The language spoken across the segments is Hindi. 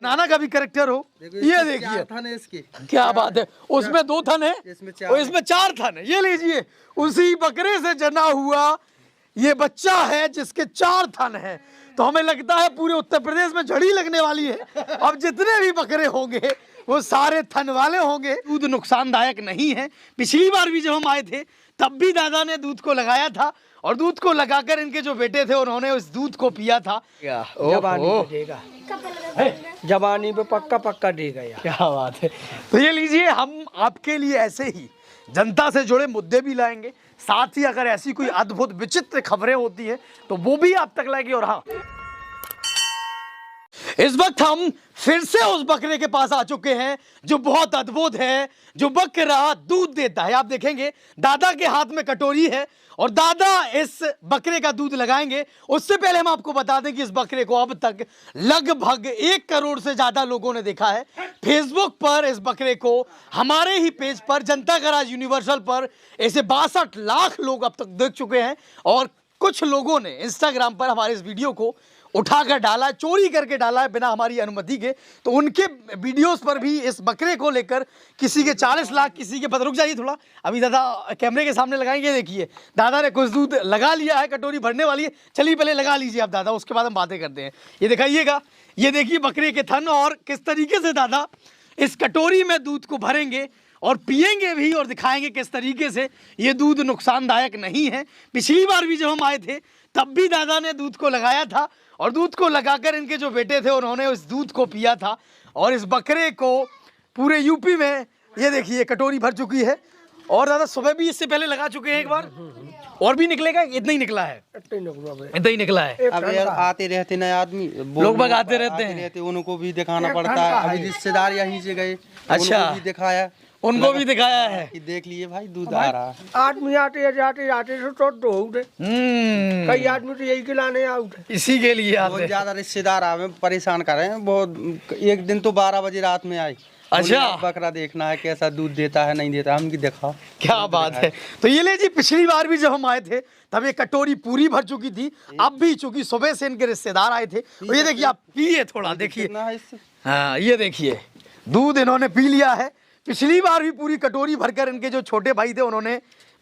नाना का भी कैरेक्टर हो। ये देखिए थन है इसके, क्या बात है, उसमें 2 थन है और इसमें 4 थन है। ये लीजिए उसी बकरे से जना हुआ ये बच्चा है जिसके 4 थन है। तो हमें लगता है पूरे उत्तर प्रदेश में झड़ी लगने वाली है। अब जितने भी बकरे होंगे वो सारे थन वाले होंगे। दूध नुकसानदायक नहीं है। पिछली बार भी जब हम आए थे तब भी दादा ने दूध को लगाया था और दूध को लगाकर इनके जो बेटे थे उन्होंने उस दूध को पिया था। जवानी पे पक्का पक्का देगा यार। क्या बात है। तो ये लीजिए, हम आपके लिए ऐसे ही जनता से जुड़े मुद्दे भी लाएंगे, साथ ही अगर ऐसी कोई अद्भुत विचित्र खबरें होती है तो वो भी आप तक लाएंगे। और हाँ, इस वक्त हम फिर से उस बकरे के पास आ चुके हैं जो बहुत अद्भुत है, जो बकरा दूध देता है। आप देखेंगे दादा के हाथ में कटोरी है और दादा इस बकरे का दूध लगाएंगे। उससे पहले हम आपको बता दें कि इस बकरे को अब तक लगभग 1 करोड़ से ज्यादा लोगों ने देखा है। फेसबुक पर इस बकरे को, हमारे ही पेज पर जनता का राज यूनिवर्सल पर ऐसे 62 लाख लोग अब तक देख चुके हैं। और कुछ लोगों ने इंस्टाग्राम पर हमारे इस वीडियो को उठाकर डाला है, चोरी करके डाला है बिना हमारी अनुमति के। तो उनके वीडियोस पर भी इस बकरे को लेकर किसी के 40 लाख, किसी के, रुक जाइए थोड़ा, अभी दादा कैमरे के सामने लगाएंगे। देखिए दादा ने कुछ दूध लगा लिया है, कटोरी भरने वाली है। चलिए पहले लगा लीजिए आप दादा, उसके बाद हम बातें करते हैं। ये दिखाइएगा, ये देखिए बकरे के थन और किस तरीके से दादा इस कटोरी में दूध को भरेंगे और पिएंगे भी और दिखाएंगे किस तरीके से ये दूध नुकसानदायक नहीं है। पिछली बार भी जब हम आए थे तब भी दादा ने दूध को लगाया था और दूध को लगाकर इनके जो बेटे थे उन्होंने उस दूध को पिया था। और इस बकरे को पूरे यूपी में ये देखिए कटोरी भर चुकी है। और दादा सुबह भी इससे पहले लगा चुके हैं एक बार, और भी निकलेगा? इतना ही निकला है, इतना ही निकला है। अब यार आते रहते नए आदमी, लोग बाग आते रहते हैं, उनको भी दिखाना पड़ता है। अभी रिश्तेदार यहीं से गए, अच्छा, भी दिखाया, उनको भी दिखाया है कि देख लिए भाई दूध आ रहा है। आदमी आते जाते जाते तो कई आदमी तो यही खिलाने आउट, इसी के लिए आते। बहुत ज्यादा रिश्तेदार आवे, परेशान कर रहे हैं बहुत। एक दिन तो 12 बजे रात में आए, अच्छा, बकरा देखना है कैसा दूध देता है नहीं देता, हम की दिखाओ। क्या बात है। तो ये ले जी, पिछली बार भी जब हम आए थे तब ये कटोरी पूरी भर चुकी थी। अब भी चूंकि सुबह से इनके रिश्तेदार आए थे, और ये देखिए आप पिए थोड़ा, देखिए, हाँ ये देखिए दूध इन्होंने पी लिया है। पिछली बार भी पूरी कटोरी भरकर इनके जो छोटे भाई थे उन्होंने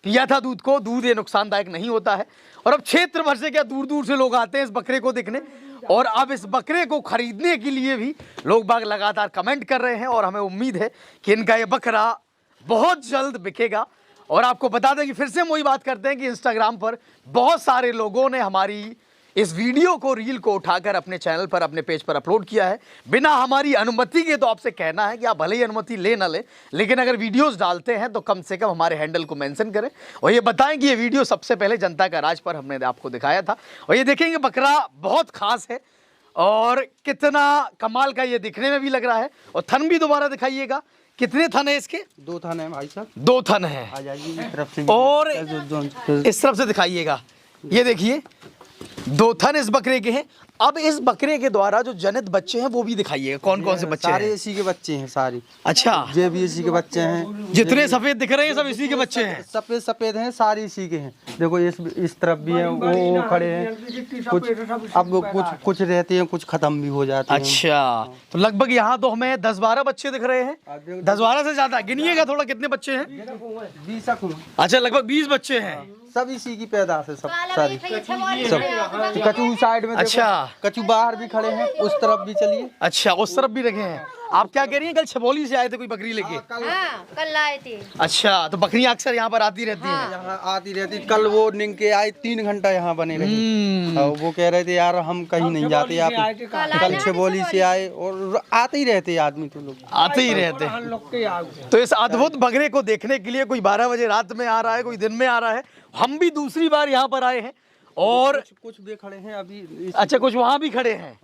पिया था दूध को। दूध ये नुकसानदायक नहीं होता है। और अब क्षेत्र भर से क्या दूर दूर से लोग आते हैं इस बकरे को देखने, और अब इस बकरे को खरीदने के लिए भी लोग बाग लगातार कमेंट कर रहे हैं। और हमें उम्मीद है कि इनका ये बकरा बहुत जल्द बिकेगा। और आपको बता दें कि फिर से हम वही बात करते हैं कि इंस्टाग्राम पर बहुत सारे लोगों ने हमारी इस वीडियो को, रील को उठाकर अपने चैनल पर, अपने पेज पर अपलोड किया है बिना हमारी अनुमति के। तो आपसे कहना है कि आप भले ही अनुमति ले ना ले, लेकिन अगर वीडियोस डालते हैं तो कम से कम हमारे हैंडल को मेंशन करें और ये बताएं कि ये वीडियो सबसे पहले जनता का राज पर हमने आपको दिखाया था। और ये देखेंगे बकरा बहुत खास है और कितना कमाल का ये दिखने में भी लग रहा है। और थन भी दोबारा दिखाइएगा, कितने थन है इसके? 2 थन है भाई साहब, 2 थन है। और इस तरफ से दिखाइएगा, ये देखिए 2 थन इस बकरे के हैं। अब इस बकरे के द्वारा जो जनित बच्चे हैं वो भी दिखाइएगा, कौन कौन से बच्चे सारे हैं? इसी के बच्चे हैं सारे। अच्छा, ये भी इसी के बच्चे हैं। जितने सफेद दिख रहे हैं सब इसी के बच्चे हैं। सफेद सफेद हैं, सारे इसी के हैं। देखो इस तरफ भी हैं, वो खड़े हैं कुछ, अब कुछ रहते हैं, कुछ खत्म भी हो जाते हैं। अच्छा, तो लगभग यहाँ तो हमें 10-12 बच्चे दिख रहे हैं। 10-12 से ज्यादा गिनिएगा थोड़ा, कितने बच्चे हैं? 20। अच्छा, लगभग 20 बच्चे हैं। सब इसी की पैदाश है, सब सारी सब। कचू साइड में, अच्छा, कचू बाहर भी खड़े हैं, उस तरफ भी चलिए। अच्छा, उस तरफ भी रखे हैं। आप क्या कह रही हैं, कल छबौली से आए थे कोई बकरी लेके? कल आए थे। अच्छा, तो बकरियां अक्सर यहाँ पर आती रहती हैं? यहाँ आती रहती। कल वो निंग के आए, 3 घंटा यहाँ बने रहे। और वो कह रहे थे यार हम कहीं नहीं जाते, आप कल छबौली से आए। और आते ही रहते आदमी, तो लोग आते ही रहते हैं। तो इस अद्भुत बकरे को देखने के लिए कोई 12 बजे रात में आ रहा है, कोई दिन में आ रहा है। हम भी दूसरी बार यहाँ पर आए हैं और कुछ भी खड़े हैं अभी। अच्छा, कुछ वहाँ भी खड़े हैं।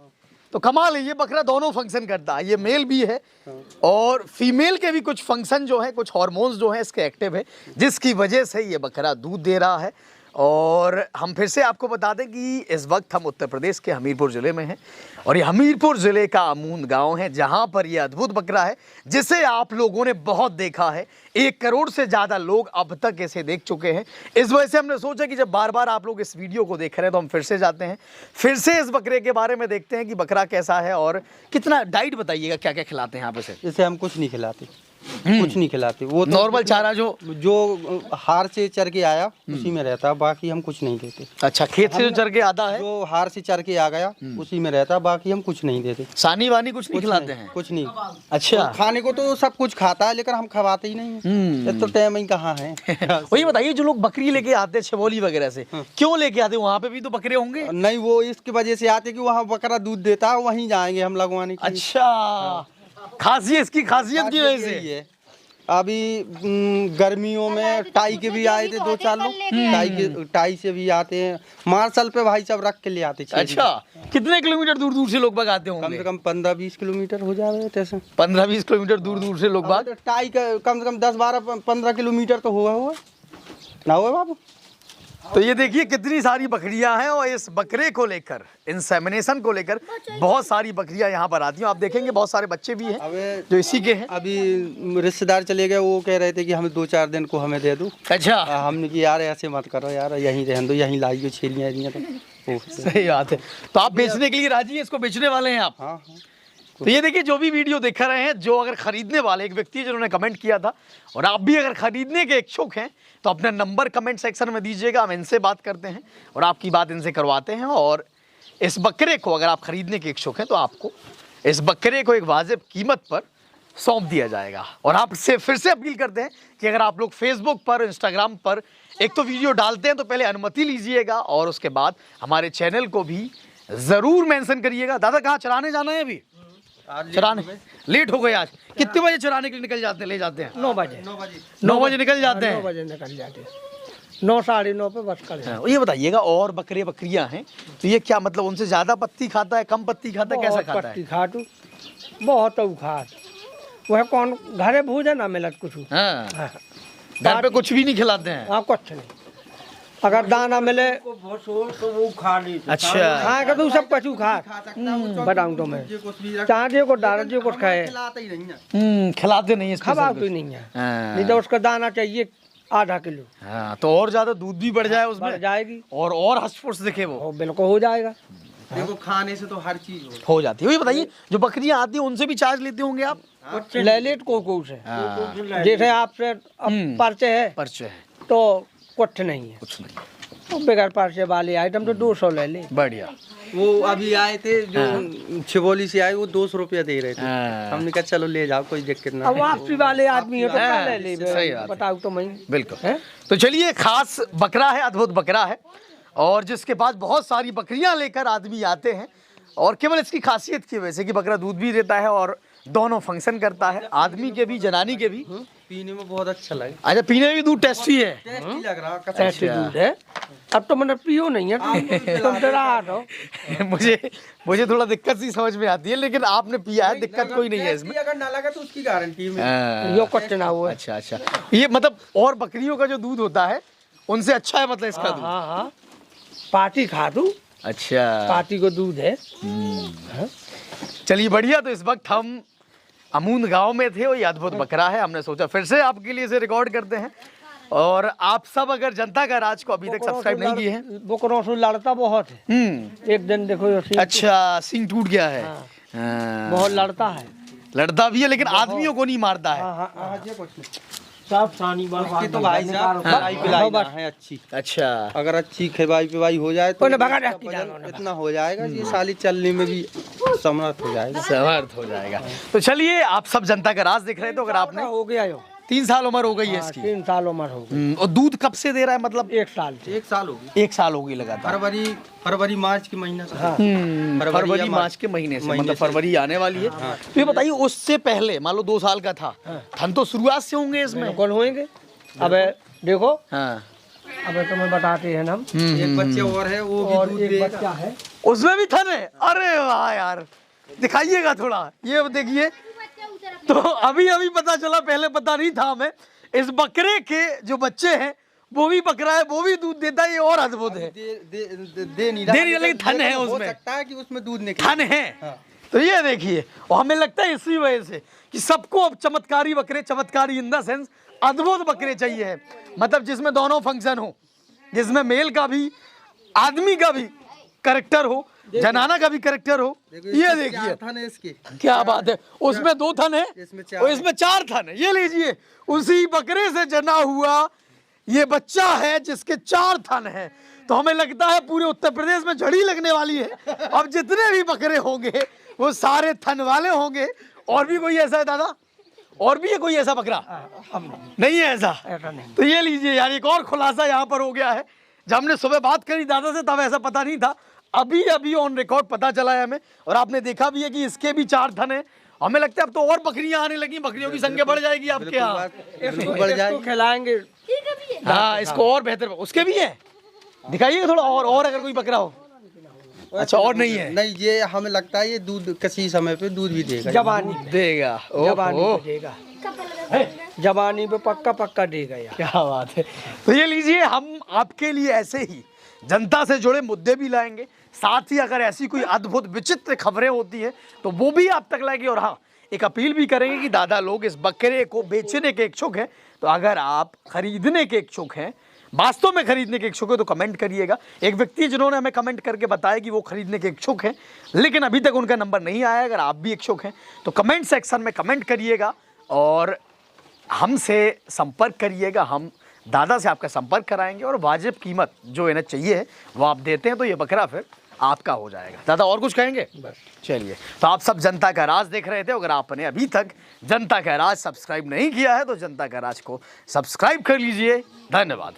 तो कमाल है, ये बकरा दोनों फंक्शन करता है। ये मेल भी है और फीमेल के भी कुछ फंक्शन जो है, कुछ हार्मोन्स जो है इसके एक्टिव है, जिसकी वजह से ये बकरा दूध दे रहा है। और हम फिर से आपको बता दें कि इस वक्त हम उत्तर प्रदेश के हमीरपुर ज़िले में हैं और ये हमीरपुर ज़िले का अमून गांव है जहां पर ये अद्भुत बकरा है जिसे आप लोगों ने बहुत देखा है। 1 करोड़ से ज़्यादा लोग अब तक इसे देख चुके हैं। इस वजह से हमने सोचा कि जब बार बार आप लोग इस वीडियो को देख रहे हैं तो हम फिर से जाते हैं, फिर से इस बकरे के बारे में देखते हैं कि बकरा कैसा है और कितना। डाइट बताइएगा, क्या क्या खिलाते हैं आप इसे? इसे हम कुछ नहीं खिलाते, कुछ नहीं खिलाते। वो तो नॉर्मल चारा जो हार से चर के आया उसी में रहता, बाकी हम कुछ नहीं देते। अच्छा, खेत से जो चर के आता है, जो हार से चर के आ गया उसी में रहता, बाकी हम कुछ नहीं देते। सानी वानी कुछ नहीं खिलाते हैं? कुछ नहीं। अच्छा, तो खाने को तो सब कुछ खाता है लेकिन हम खवाते ही नहीं है। तो टाइम ही कहाँ है। वही बताइए, जो लोग बकरी लेके आते हैं छबौली वगैरह से, क्यों लेके आते हैं? वहाँ पे भी तो बकरे होंगे। नहीं, वो इसकी वजह से आते कि वहाँ बकरा दूध देता है, वहीं जाएंगे हम लगवाने के लिए। अच्छा, खासियत, इसकी खासियत की वजह यही से। है। अभी गर्मियों में टाई के भी आए थे 2-4 लोग, टाई से भी आते हैं। मार्शल पे भाई सब रख के ले आते। अच्छा, कितने किलोमीटर दूर दूर से लोग बाग आते होंगे? कम से कम 15-20 किलोमीटर हो जा रहे थे। 15-20 किलोमीटर दूर दूर से लोग बाग। टाई का कम से कम 10-12-15 किलोमीटर तो हुआ ना हुआ बाबू। तो ये देखिए कितनी सारी बकरियां हैं और इस बकरे को लेकर, इंसेमिनेशन को लेकर बहुत सारी बकरियां यहाँ पर आती हैं। आप देखेंगे बहुत सारे बच्चे भी हैं जो इसी के हैं। अभी रिश्तेदार चले गए, वो कह रहे थे कि हमें 2-4 दिन को हमें दे दो। अच्छा, हमने कि यार ऐसे मत करो यार, यहीं रहने दो, यहीं लाइए छेलियाँ। तो सही बात है। तो आप बेचने के लिए राजी हैं? इसको बेचने वाले हैं आप? हाँ। तो ये देखिए, जो भी वीडियो देख रहे हैं, जो अगर खरीदने वाले, एक व्यक्ति जिन्होंने कमेंट किया था, और आप भी अगर खरीदने के इच्छुक हैं तो अपना नंबर कमेंट सेक्शन में दीजिएगा। हम इनसे बात करते हैं और आपकी बात इनसे करवाते हैं। और इस बकरे को अगर आप खरीदने के इच्छुक हैं तो आपको इस बकरे को एक वाजिब कीमत पर सौंप दिया जाएगा। और आपसे फिर से अपील करते हैं कि अगर आप लोग फेसबुक पर, इंस्टाग्राम पर एक तो वीडियो डालते हैं तो पहले अनुमति लीजिएगा और उसके बाद हमारे चैनल को भी ज़रूर मेंशन करिएगा। दादा, कहाँ चराने जाना है अभी? चराने लेट हो गए आज। कितने बजे चराने के लिए निकल जाते हैं, ले जाते हैं? 9 बजे। 9 बजे निकल जाते हैं? 9 बजे निकल जाते हैं। 9 साढ़े 9 पे बस कर। हाँ, ये बताइएगा, और बकरियां हैं तो ये क्या मतलब, उनसे ज्यादा पत्ती खाता है, कम पत्ती खाता है, कैसा खाता है? खाटू बहुत खाट, वह कौन घरे भूजा ना मिलत कुछ। हाँ, घर पे कुछ भी नहीं खिलाते हैं? हाँ, कुछ नहीं। अगर दाना मिले तो वो खा ली। अच्छा, हाँ, कर तू सब कछु खा। बताऊँ तो मैं चाहे को डाल जो कुछ खाए, खिलाते नहीं है, खबा तो नहीं है। नहीं तो उसका दाना चाहिए आधा किलो। हाँ, तो और ज्यादा दूध भी बढ़ जाए उसमें, बढ़ जाएगी और हष्ट-पुष्ट दिखे वो। बिल्कुल हो जाएगा। देखो, खाने से तो हर चीज हो जाती है। ये बताइए, जो बकरियां आती हैं उनसे भी चार्ज लेते होंगे आप? ले लेट को से जैसे आपसे पर्चे है, पर्चे है तो कुछ नहीं है। कुछ नहीं, तो बगैर पर्चे वाले आइटम तो 200 ले ले। बढ़िया। वो अभी आए थे जो छिबोली से आए, वो 200 रुपया दे रहे थे। हमने कहा चलो ले जाओ, कोई दिक्कत ना। अब वापसी वाले आदमी हो तो हाँ, क्या ले ले। सही बात है। बताओ तो मैं। बिल्कुल। तो चलिए, खास बकरा है, अद्भुत बकरा है और जिसके पास बहुत सारी बकरियां लेकर आदमी आते हैं और केवल इसकी खासियत की वजह से कि बकरा दूध भी देता है और दोनों फंक्शन करता है, आदमी के भी, जनानी के भी। पीने में बहुत अच्छा लगे। अच्छा, पीने में भी दूध टेस्टी है? टेस्टी लग रहा है। टेस्टी दूध है। अब तो मैंने पियो नहीं है, तुम डरा हो। मुझे थोड़ा दिक्कत सी समझ में आती है, लेकिन आपने पिया है, दिक्कत कोई नहीं है इसमें। अगर ना लगा तो उसकी गारंटी में। यो कुछ ना हुआ। अच्छा अच्छा, ये मतलब और बकरियों का जो दूध होता है उनसे अच्छा है मतलब इसका दूध? हाँ हाँ, पार्टी खा दूं। अच्छा, पार्टी को दूध है। चलिए बढ़िया। तो इस वक्त हम अमून गांव में थे और ये अद्भुत बकरा है, हमने सोचा फिर से आपके लिए इसे रिकॉर्ड करते हैं। और आप सब अगर जनता का राज को अभी तक सब्सक्राइब नहीं किए हैं, बकरों से लड़ता बहुत है। एक दिन देखो ये सींग अच्छा, सींग टूट गया है। बहुत लड़ता है। लड़ता भी है लेकिन आदमियों को नहीं मारता है। सब सानी उसकी तो भाई साहब खिलाई पिलाई ना है अच्छी। अच्छा, अगर अच्छी खिलाई पिलाई हो जाए तो भगा इतना हो जाएगा जी, साली चलने में भी समर्थ हो जाएगा। समर्थ हो जाएगा। तो चलिए, आप सब जनता का राज देख रहे थे, तो अगर आपने हो गया यो 3 साल उम्र हो गई है इसकी। 3 साल उम्र हो गई। और दूध कब से दे रहा है मतलब? 1 साल से। 1 साल होगी। 1 साल हो गई लगातार। फरवरी मार्च के महीने से। फरवरी मार्च के महीने से, मतलब फरवरी आने वाली है। तो ये बताइए, उससे पहले मान लो 2 साल का था, थन तो शुरुआत से होंगे इसमें? कौन होंगे? अब देखो, हाँ, अब तुम्हें बताते हैं हम। एक बच्चे और है, वो भी और दूध एक देगा। बच्चा है, उसमें भी थन है। अरे वाह यार, दिखाइएगा थोड़ा, ये देखिए। तो अभी पता चला, पहले पता नहीं था हमें। इस बकरे के जो बच्चे हैं वो भी बकरा है, वो भी दूध देता है, ये और अद्भुत है। दे नहीं रहा, दे नहीं रहा, लेकिन थन है हो उसमें। सकता है कि उसमें दूध निकले। थन है। तो ये देखिए, और हमें लगता है इसी वजह से कि सबको अब चमत्कारी बकरे, चमत्कारी इन द सेंस अद्भुत बकरे चाहिए है, मतलब जिसमें दोनों फंक्शन हो, जिसमें मेल का भी, आदमी का भी कैरेक्टर हो, जनाना का भी कैरेक्टर हो। ये देखिए थन है इसके, क्या बात है, उसमें 2 थन है इसमें और इसमें 4 थन है। ये लीजिए, उसी बकरे से जना हुआ ये बच्चा है जिसके 4 थन है। तो हमें लगता है पूरे उत्तर प्रदेश में झड़ी लगने वाली है। अब जितने भी बकरे होंगे वो सारे थन वाले होंगे। और भी कोई ऐसा है दादा, और भी है कोई ऐसा बकरा? नहीं है ऐसा। तो ये लीजिए यार, एक और खुलासा यहाँ पर हो गया है। जब हमने सुबह बात करी दादा से तब ऐसा पता नहीं था, अभी अभी ऑन रिकॉर्ड पता चला है हमें। और आपने देखा भी है कि इसके भी 4 थन है। हमें लगता है अब तो और बकरियां आने लगी, बकरियों की संख्या बढ़ जाएगी आपके यहाँ। बढ़ जाए, खिलाएंगे। हाँ, इसको और बेहतर, उसके भी है, दिखाइए थोड़ा और अगर कोई बकरा हो। अच्छा, और नहीं है? नहीं, ये हमें लगता है ये दूध किसी समय पे दूध भी देगा, जवानी देगा। जवानी ओहो, पे देगा, जवानी पे पक्का देगा यार। क्या बात है। तो ये लीजिए, हम आपके लिए ऐसे ही जनता से जुड़े मुद्दे भी लाएंगे, साथ ही अगर ऐसी कोई अद्भुत विचित्र खबरें होती हैं तो वो भी आप तक लाएंगे। और हाँ, एक अपील भी करेंगे कि दादा लोग इस बकरे को बेचने के इच्छुक हैं, तो अगर आप खरीदने के इच्छुक हैं, वास्तव में खरीदने के इच्छुक है, तो कमेंट करिएगा। एक व्यक्ति जिन्होंने हमें कमेंट करके बताया कि वो खरीदने के इच्छुक हैं, लेकिन अभी तक उनका नंबर नहीं आया। अगर आप भी इच्छुक हैं तो कमेंट सेक्शन में कमेंट करिएगा और हमसे संपर्क करिएगा। हम दादा से आपका संपर्क कराएंगे और वाजिब कीमत जो इन्हें चाहिए है वो आप देते हैं तो ये बकरा फिर आपका हो जाएगा। दादा और कुछ कहेंगे? चलिए, तो आप सब जनता का राज देख रहे थे। अगर आपने अभी तक जनता का राज सब्सक्राइब नहीं किया है तो जनता का राज को सब्सक्राइब कर लीजिए। धन्यवाद।